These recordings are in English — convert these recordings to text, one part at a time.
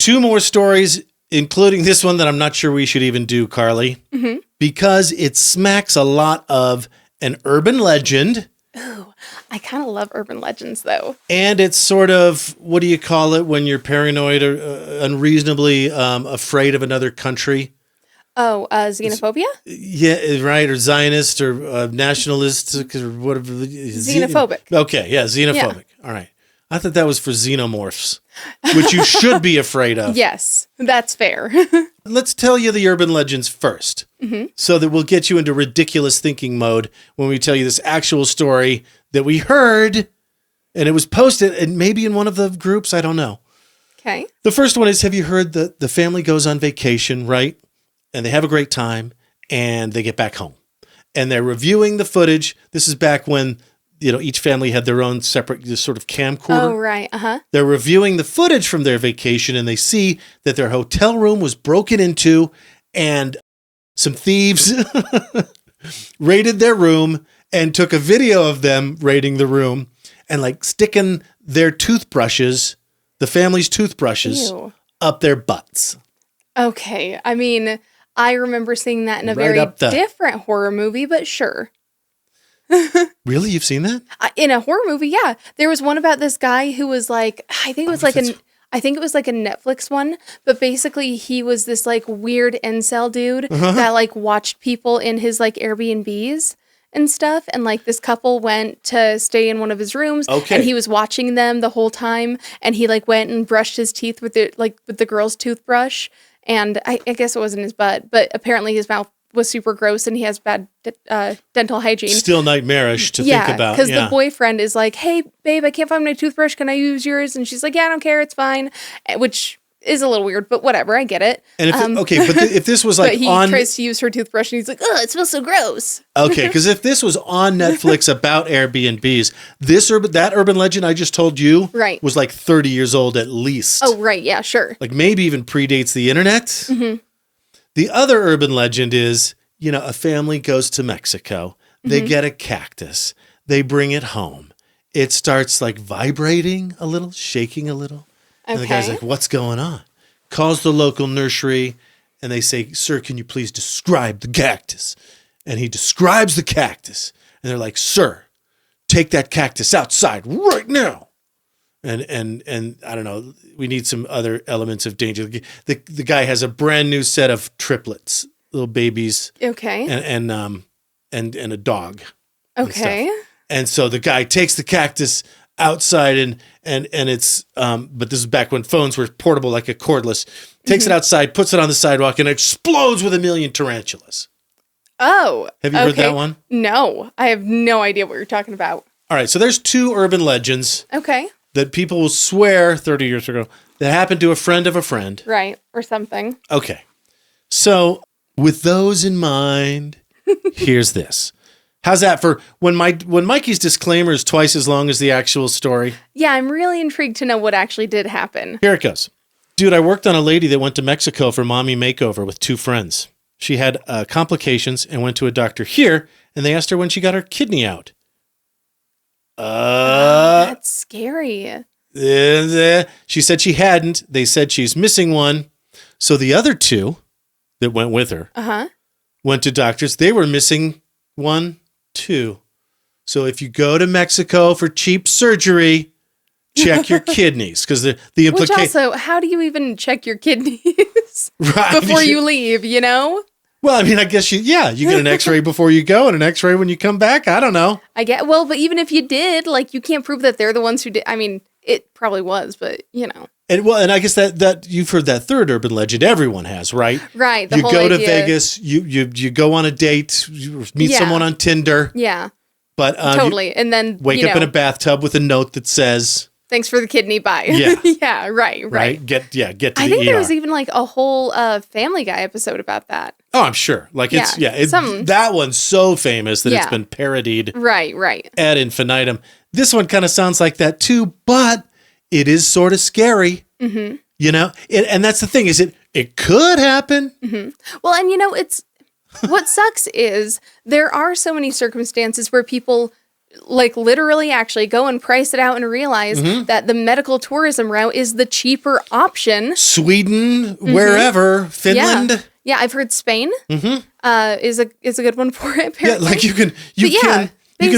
2 more stories, including this one that I'm not sure we should even do, Karley, because it smacks a lot of an urban legend. Ooh, I kind of love urban legends, though. And it's sort of, what do you call it when you're paranoid or unreasonably afraid of another country? Oh, xenophobia? Yeah, right. Or Zionist or nationalist or whatever. Xenophobic. Okay, yeah, xenophobic. Yeah. All right. I thought that was for xenomorphs, which you should be afraid of. Yes, that's fair. Let's tell you the urban legends first, so that we'll get you into ridiculous thinking mode when we tell you this actual story that we heard, and it was posted, and maybe in one of the groups, I don't know. Okay. The first one is, have you heard that the family goes on vacation, right? And they have a great time, and they get back home. And they're reviewing the footage. This is back when, each family had their own separate sort of camcorder. Oh, right. Uh-huh. They're reviewing the footage from their vacation, and they see that their hotel room was broken into, and some thieves raided their room and took a video of them raiding the room and sticking their toothbrushes, the family's toothbrushes, up their butts. Okay. I mean, I remember seeing that in a very different horror movie, but sure. Really? You've seen that? In a horror movie, yeah. There was one about this guy who was I think it was like a Netflix one, but basically he was this weird incel dude that watched people in his Airbnbs and stuff. And this couple went to stay in one of his rooms and he was watching them the whole time. And he went and brushed his teeth with the girl's toothbrush. And I guess it wasn't his butt, but apparently his mouth was super gross and he has bad dental hygiene. Still nightmarish to think about. Because the boyfriend is like, hey, babe, I can't find my toothbrush. Can I use yours? And she's like, yeah, I don't care. It's fine. Which is a little weird, but whatever. I get it. And if this was but he tries to use her toothbrush and he's like, oh, it smells so gross. Okay, because if this was on Netflix about Airbnbs, that urban legend I just told you was 30 years old at least. Oh, right. Yeah, sure. Maybe even predates the internet. Mm-hmm. The other urban legend is, a family goes to Mexico. They get a cactus. They bring it home. It starts vibrating a little, shaking a little. And the guy's like, what's going on? Calls the local nursery and they say, sir, can you please describe the cactus? And he describes the cactus. And they're like, sir, take that cactus outside right now. And I don't know, we need some other elements of danger. The guy has a brand new set of triplets, little babies. Okay. And a dog. Okay. And so the guy takes the cactus outside and it's but this is back when phones were portable, like a cordless. Takes it outside, puts it on the sidewalk, and explodes with 1 million tarantulas. Oh. Have you heard that one? No. I have no idea what you're talking about. All right, so there's 2 urban legends. Okay. That people will swear 30 years ago that happened to a friend of a friend. Right, or something. Okay. So with those in mind, here's this. How's that for when Mikey's disclaimer is twice as long as the actual story? Yeah, I'm really intrigued to know what actually did happen. Here it goes. Dude, I worked on a lady that went to Mexico for mommy makeover with 2 friends. She had complications and went to a doctor here, and they asked her when she got her kidney out. That's scary. She said she hadn't. They said she's missing one. So the other 2 that went with her went to doctors. They were missing 1, 2. So if you go to Mexico for cheap surgery, check your kidneys because the implication. Which also, how do you even check your kidneys before you leave? Well, I mean, I guess you get an X-ray before you go and an X-ray when you come back. I don't know. But even if you did, you can't prove that they're the ones who did. I mean, it probably was, but And I guess that you've heard that third urban legend. Everyone has, right? Right. You go to Vegas, you go on a date, you meet someone on Tinder. Yeah. But totally, and then wake up in a bathtub with a note that says, "Thanks for the kidney, bye." Yeah. Yeah. Right. Get to the ER. I think there was even a whole Family Guy episode about that. Oh, I'm sure. That one's so famous that it's been parodied. Right. Ad infinitum. This one kind of sounds like that too, but it is sort of scary. Mm-hmm. And that's the thing, is it could happen. Mm-hmm. Well, and it's what sucks is there are so many circumstances where people like literally actually go and price it out and realize that the medical tourism route is the cheaper option. Sweden, wherever, Finland. Yeah, I've heard Spain is a good one for it. Apparently. Yeah, like you can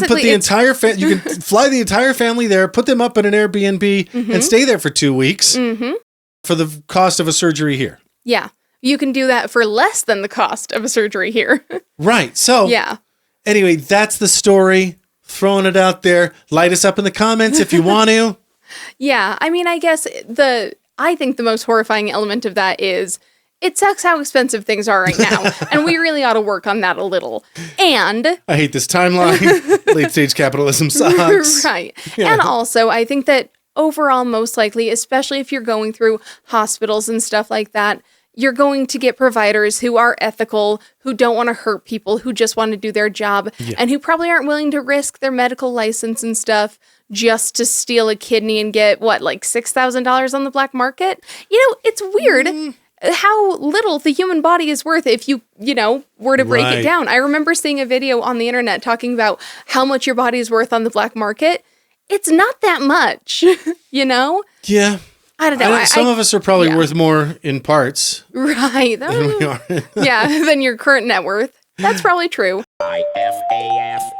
put the entire you can fly the entire family there, put them up in an Airbnb, and stay there for 2 weeks for the cost of a surgery here. Yeah, you can do that for less than the cost of a surgery here. Right. So anyway, that's the story. Throwing it out there. Light us up in the comments if you want to. Yeah, I mean, I guess I think the most horrifying element of that is it sucks how expensive things are right now, and we really ought to work on that a little. And I hate this timeline. Late stage capitalism sucks. Right. Yeah. And also, I think that overall, most likely, especially if you're going through hospitals and stuff like that, you're going to get providers who are ethical, who don't want to hurt people, who just want to do their job, and who probably aren't willing to risk their medical license and stuff just to steal a kidney and get, like $6,000 on the black market? It's weird how little the human body is worth if you were to break it down. I remember seeing a video on the internet talking about how much your body is worth on the black market. It's not that much, Yeah. I don't know. Some of us are probably worth more in parts. Right. Than we are. Than your current net worth. That's probably true. IFAF.